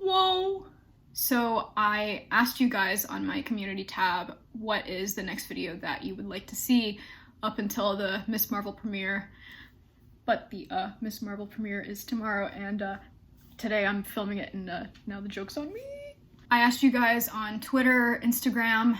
Whoa! So I asked you guys on my community tab what is the next video that you would like to see up until the Miss Marvel premiere. But the Miss Marvel premiere is tomorrow, and today I'm filming it, and now the joke's on me. I asked you guys on Twitter, Instagram,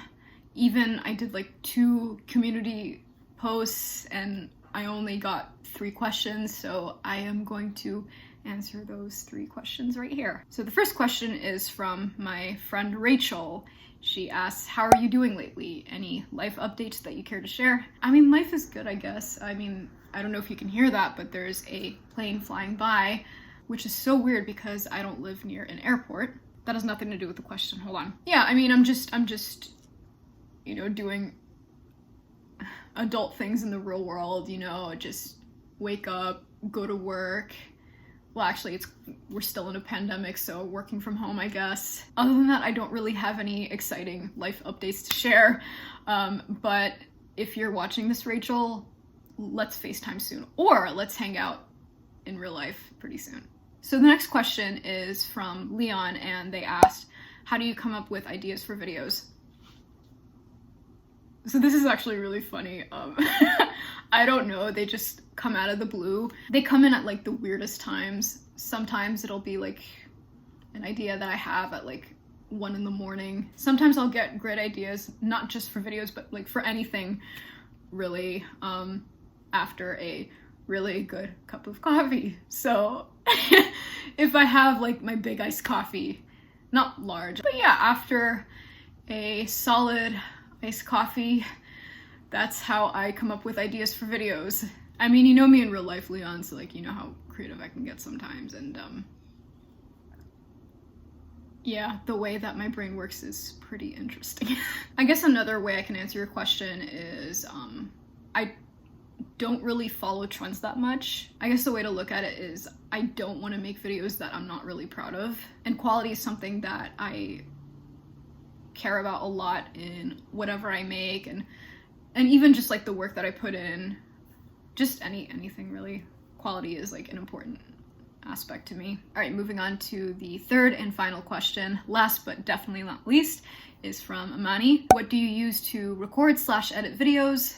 even I did like 2 community posts, and I only got 3 questions, so I am going to answer those 3 questions right here. So the first question is from my friend Rachel. She asks, how are you doing lately? Any life updates that you care to share? I mean, life is good, I guess. I mean, I don't know if you can hear that, but there's a plane flying by, which is so weird because I don't live near an airport. That has nothing to do with the question. Hold on. Yeah, I mean, I'm just, you know, doing adult things in the real world, you know, just wake up, go to work. Well, actually, we're still in a pandemic, so working from home, I guess. Other than that, I don't really have any exciting life updates to share. But if you're watching this, Rachel, let's FaceTime soon, or let's hang out in real life pretty soon. So the next question is from Leon, and they asked, how do you come up with ideas for videos? So this is actually really funny. I don't know, they just come out of the blue. They come in at like the weirdest times. Sometimes it'll be like an idea that I have at like 1 in the morning. Sometimes I'll get great ideas, not just for videos, but like for anything really, after a really good cup of coffee. So if I have like my big iced coffee, not large, but yeah, after a solid iced coffee, that's how I come up with ideas for videos. I mean, you know me in real life, Leon, so like, you know how creative I can get sometimes, and yeah, the way that my brain works is pretty interesting. I guess another way I can answer your question is, I don't really follow trends that much. I guess the way to look at it is I don't want to make videos that I'm not really proud of, and quality is something that I care about a lot in whatever I make, and even just like the work that I put in, just anything really. Quality is like an important aspect to me. All right, moving on to the third and final question, last but definitely not least, is from Amani. What do you use to record/edit videos?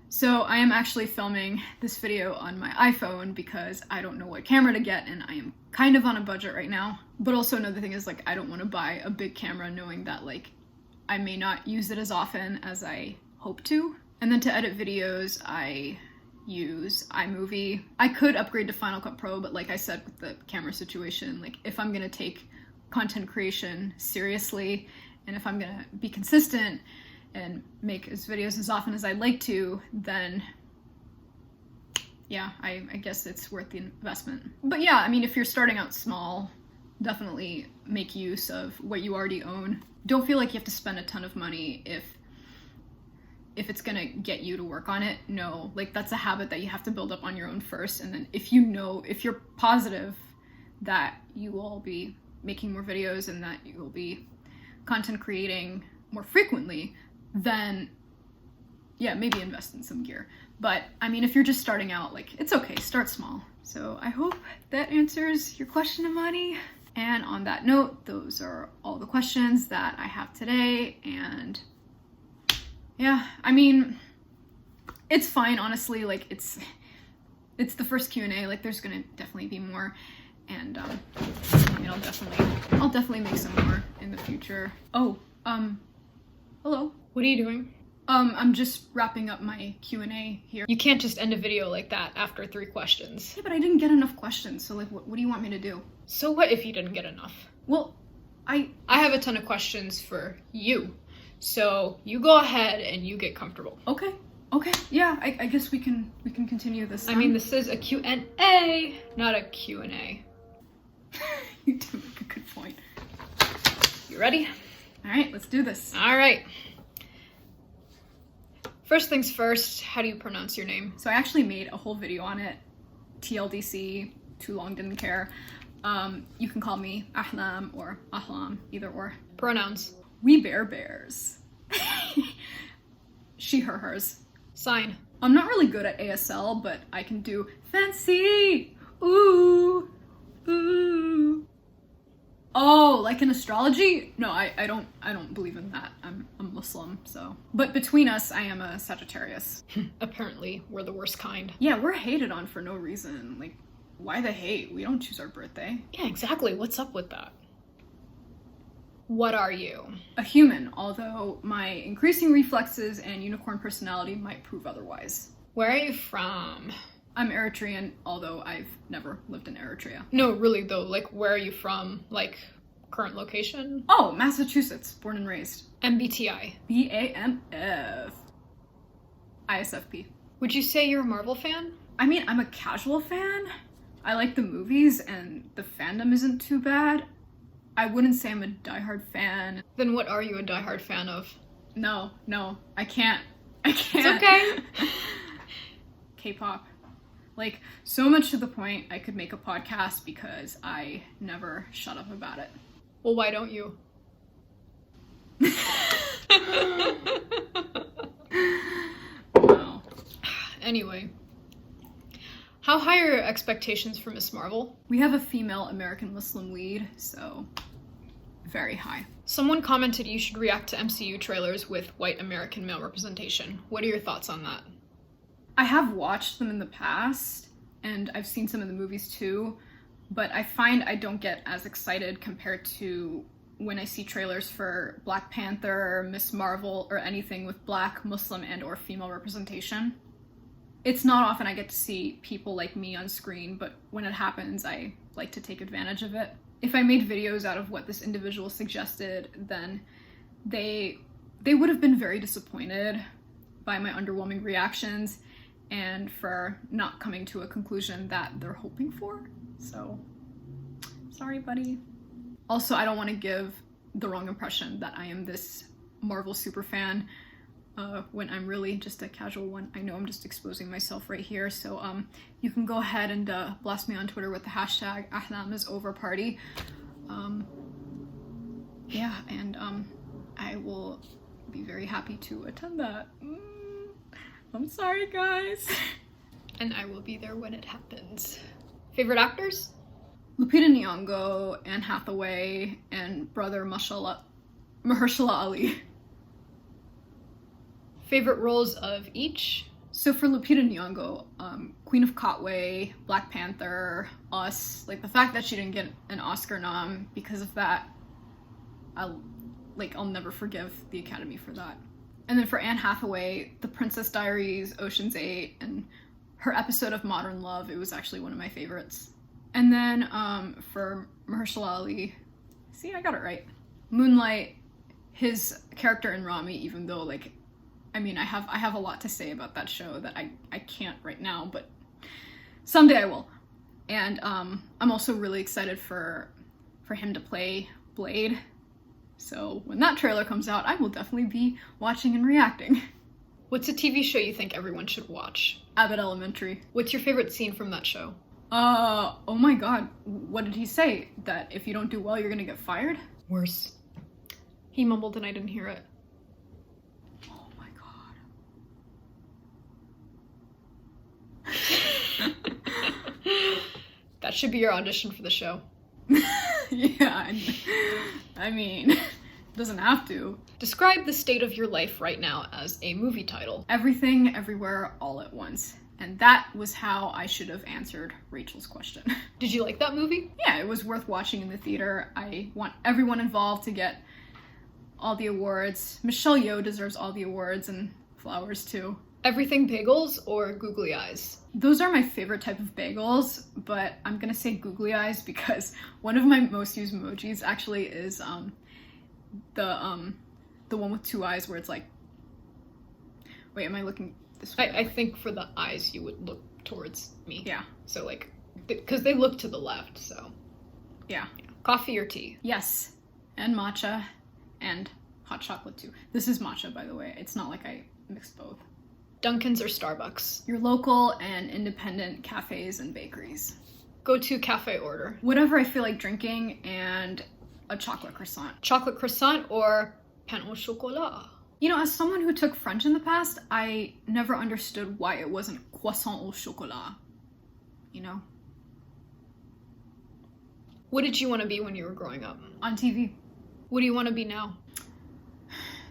So I am actually filming this video on my iPhone because I don't know what camera to get, and I am kind of on a budget right now. But also another thing is like, I don't want to buy a big camera knowing that like I may not use it as often as I hope to. And then to edit videos, I use iMovie. I could upgrade to Final Cut Pro, but like I said with the camera situation, like if I'm gonna take content creation seriously, and if I'm gonna be consistent and make videos as often as I'd like to, then yeah, I guess it's worth the investment. But yeah, I mean, if you're starting out small, definitely make use of what you already own. Don't feel like you have to spend a ton of money if it's gonna get you to work on it. No, like that's a habit that you have to build up on your own first, and then if you're positive that you will be making more videos and that you will be content creating more frequently, then yeah, maybe invest in some gear. But I mean, if you're just starting out, like, it's okay, start small. So I hope that answers your question, Amani. And on that note, those are all the questions that I have today, and yeah, I mean, it's fine, honestly. Like, it's the first Q&A, like there's gonna definitely be more, and I mean, I'll definitely make some more in the future. Oh, hello. What are you doing? I'm just wrapping up my Q&A here. You can't just end a video like that after 3 questions. Yeah, but I didn't get enough questions, so like, what do you want me to do? So what if you didn't get enough? Well, I have a ton of questions for you, so you go ahead and you get comfortable. Okay, yeah, I guess we can continue this then. I mean, this is a Q&A, not a Q&A. You do make a good point. You ready? All right, let's do this. All right. First things first, how do you pronounce your name? So I actually made a whole video on it. TLDC, too long, didn't care. You can call me Ahlam or Ahlam, either or. Pronouns. We bear bears. She, her, hers. Sign. I'm not really good at ASL, but I can do fancy. Ooh, ooh. Like in astrology, no, I don't believe in that. I'm a Muslim, so. But between us, I am a Sagittarius. Apparently, we're the worst kind. Yeah, we're hated on for no reason. Like, why the hate? We don't choose our birthday. Yeah, exactly. What's up with that? What are you? A human, although my increasing reflexes and unicorn personality might prove otherwise. Where are you from? I'm Eritrean, although I've never lived in Eritrea. No, really though, like where are you from? Like current location? Oh, Massachusetts, born and raised. MBTI. BAMF. ISFP. Would you say you're a Marvel fan? I mean, I'm a casual fan. I like the movies and the fandom isn't too bad. I wouldn't say I'm a diehard fan. Then what are you a diehard fan of? No, I can't. It's okay. K-pop. Like, so much to the point I could make a podcast because I never shut up about it. Well, why don't you? Wow. Anyway. How high are your expectations for Miss Marvel? We have a female American Muslim lead, so very high. Someone commented you should react to MCU trailers with white American male representation. What are your thoughts on that? I have watched them in the past, and I've seen some of the movies too, but I find I don't get as excited compared to when I see trailers for Black Panther, Miss Marvel, or anything with Black, Muslim, and or female representation. It's not often I get to see people like me on screen, but when it happens, I like to take advantage of it. If I made videos out of what this individual suggested, then they would have been very disappointed by my underwhelming reactions and for not coming to a conclusion that they're hoping for. So, sorry, buddy. Also, I don't want to give the wrong impression that I am this Marvel superfan when I'm really just a casual one. I know I'm just exposing myself right here, so you can go ahead and blast me on Twitter with the hashtag Ahlam is over party. Yeah, and I will be very happy to attend that. I'm sorry, guys. And I will be there when it happens. Favorite actors? Lupita Nyong'o, Anne Hathaway, and brother Mahershala Ali. Favorite roles of each? So for Lupita Nyong'o, Queen of Katwe, Black Panther, Us, like the fact that she didn't get an Oscar nom because of that, I'll never forgive the Academy for that. And then for Anne Hathaway, The Princess Diaries, Ocean's 8, and her episode of Modern Love, it was actually one of my favorites. And then for Mahershala Ali, see, I got it right. Moonlight, his character in Rami, even though I have a lot to say about that show that I can't right now, but someday I will. And I'm also really excited for him to play Blade. So when that trailer comes out, I will definitely be watching and reacting. What's a TV show you think everyone should watch? Abbott Elementary. What's your favorite scene from that show? Oh my god. What did he say? That if you don't do well, you're gonna get fired? Worse. He mumbled and I didn't hear it. Oh my god. That should be your audition for the show. Yeah, I mean, doesn't have to. Describe the state of your life right now as a movie title. Everything, Everywhere, All at Once. And that was how I should have answered Rachel's question. Did you like that movie? Yeah, it was worth watching in the theater. I want everyone involved to get all the awards. Michelle Yeoh deserves all the awards and flowers too. Everything bagels or googly eyes? Those are my favorite type of bagels, but I'm gonna say googly eyes because one of my most used emojis actually is the one with two eyes where it's like, wait, am I looking this way? I think for the eyes you would look towards me. Yeah. So because they look to the left, so. Yeah. Coffee or tea? Yes. And matcha and hot chocolate too. This is matcha, by the way. It's not like I mixed both. Dunkin's or Starbucks? Your local and independent cafes and bakeries. Go-to cafe order? Whatever I feel like drinking and a chocolate croissant. Chocolate croissant or pain au chocolat? You know, as someone who took French in the past, I never understood why it wasn't croissant au chocolat. You know? What did you want to be when you were growing up? On TV. What do you want to be now?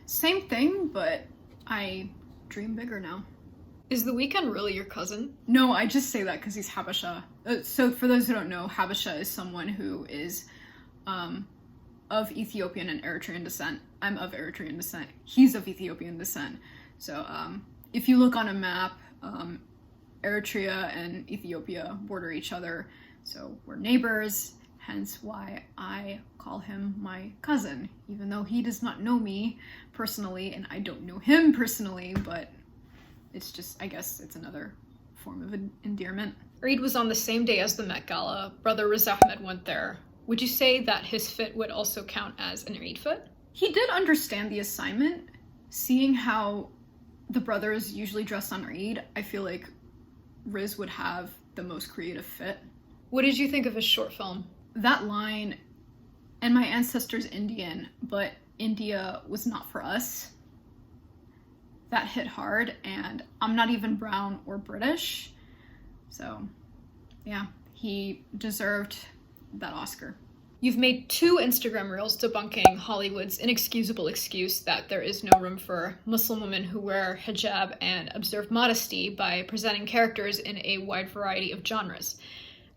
Same thing, but I dream bigger now. Is The Weeknd really your cousin? No, I just say that because he's Habesha. So for those who don't know, Habesha is someone who is of Ethiopian and Eritrean descent. I'm of Eritrean descent. He's of Ethiopian descent. So if you look on a map, Eritrea and Ethiopia border each other. So we're neighbors, hence why I call him my cousin, even though he does not know me personally and I don't know him personally, but it's just, I guess it's another form of endearment. Eid was on the same day as the Met Gala. Brother Riz Ahmed went there. Would you say that his fit would also count as an Eid fit? He did understand the assignment. Seeing how the brothers usually dress on Eid, I feel like Riz would have the most creative fit. What did you think of his short film? That line, and my ancestor's Indian, but India was not for us. That hit hard, and I'm not even brown or British. So, yeah, he deserved that Oscar. You've made 2 Instagram reels debunking Hollywood's inexcusable excuse that there is no room for Muslim women who wear hijab and observe modesty by presenting characters in a wide variety of genres.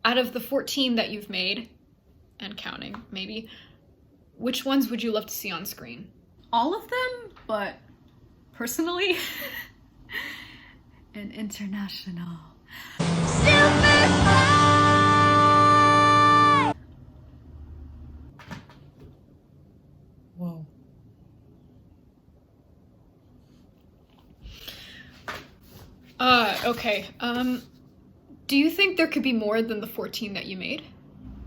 Out of the 14 that you've made, and counting, maybe, which ones would you love to see on screen? All of them, but personally, an international. Whoa. Okay. Do you think there could be more than the 14 that you made?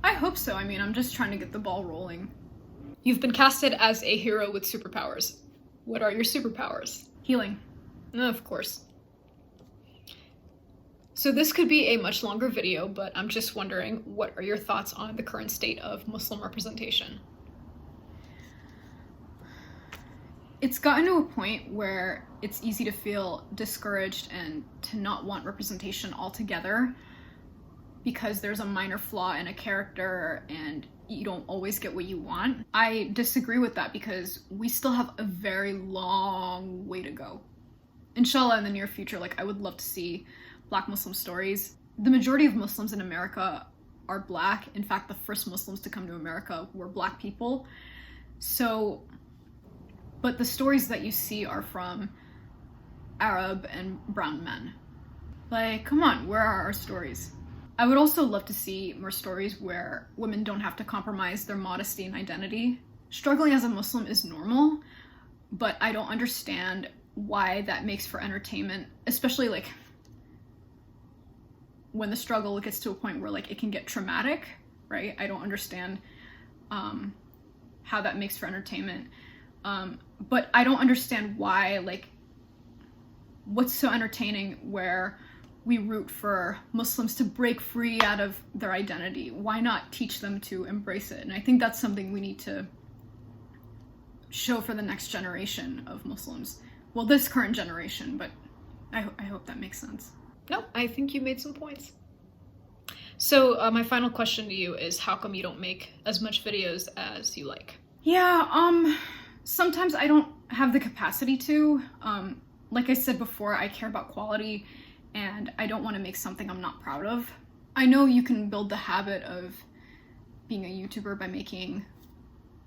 I hope so. I mean, I'm just trying to get the ball rolling. You've been casted as a hero with superpowers. What are your superpowers? Healing. Of course. So this could be a much longer video, but I'm just wondering, what are your thoughts on the current state of Muslim representation? It's gotten to a point where it's easy to feel discouraged and to not want representation altogether because there's a minor flaw in a character and you don't always get what you want. I disagree with that because we still have a very long way to go. Inshallah, in the near future, I would love to see Black Muslim stories. The majority of Muslims in America are Black. In fact, the first Muslims to come to America were Black people. So, but the stories that you see are from Arab and brown men. Come on, where are our stories? I would also love to see more stories where women don't have to compromise their modesty and identity. Struggling as a Muslim is normal, but I don't understand why that makes for entertainment, especially when the struggle gets to a point where it can get traumatic, right? I don't understand how that makes for entertainment. But I don't understand why, what's so entertaining where we root for Muslims to break free out of their identity. Why not teach them to embrace it? And I think that's something we need to show for the next generation of Muslims. Well, this current generation, but I hope that makes sense. No, I think you made some points. So my final question to you is, how come you don't make as much videos as you like? Yeah, sometimes I don't have the capacity to. Like I said before, I care about quality and I don't want to make something I'm not proud of. I know you can build the habit of being a YouTuber by making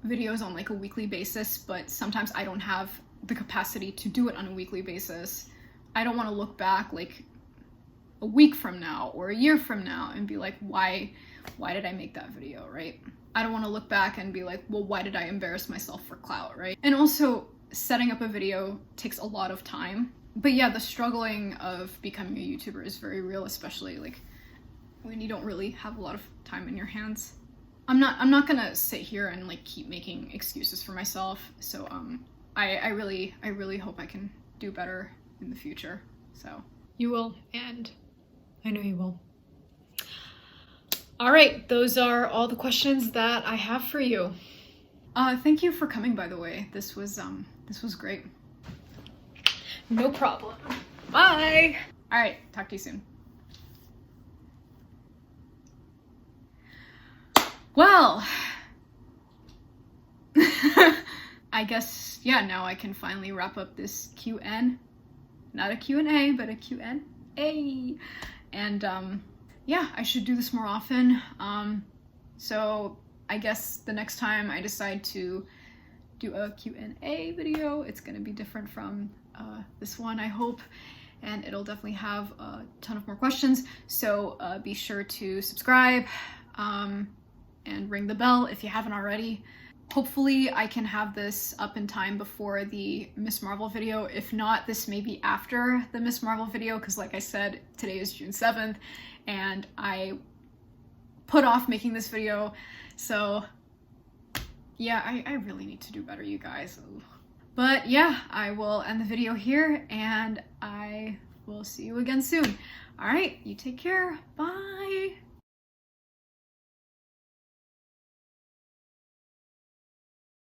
videos on a weekly basis, but sometimes I don't have the capacity to do it on a weekly basis. I don't want to look back a week from now or a year from now and be why did I make that video, right? I don't want to look back and be well, why did I embarrass myself for clout, right? And also, setting up a video takes a lot of time. But yeah, the struggling of becoming a YouTuber is very real, especially when you don't really have a lot of time in your hands. I'm not gonna sit here and keep making excuses for myself. So I really hope I can do better in the future. So you will, and I know you will. All right, those are all the questions that I have for you. Thank you for coming, by the way. This was great. No problem. Bye. All right, talk to you soon. Well, I guess, yeah, now I can finally wrap up this QN. Not a Q&A, but a Q&A. And yeah, I should do this more often. So I guess the next time I decide to do a Q&A video, it's gonna be different from this one, I hope. And it'll definitely have a ton of more questions. So be sure to subscribe and ring the bell if you haven't already. Hopefully I can have this up in time before the Miss Marvel video. If not, this may be after the Miss Marvel video, because like I said, today is June 7th and I put off making this video. So yeah, I really need to do better, you guys. But yeah, I will end the video here and I will see you again soon. All right, you take care. Bye.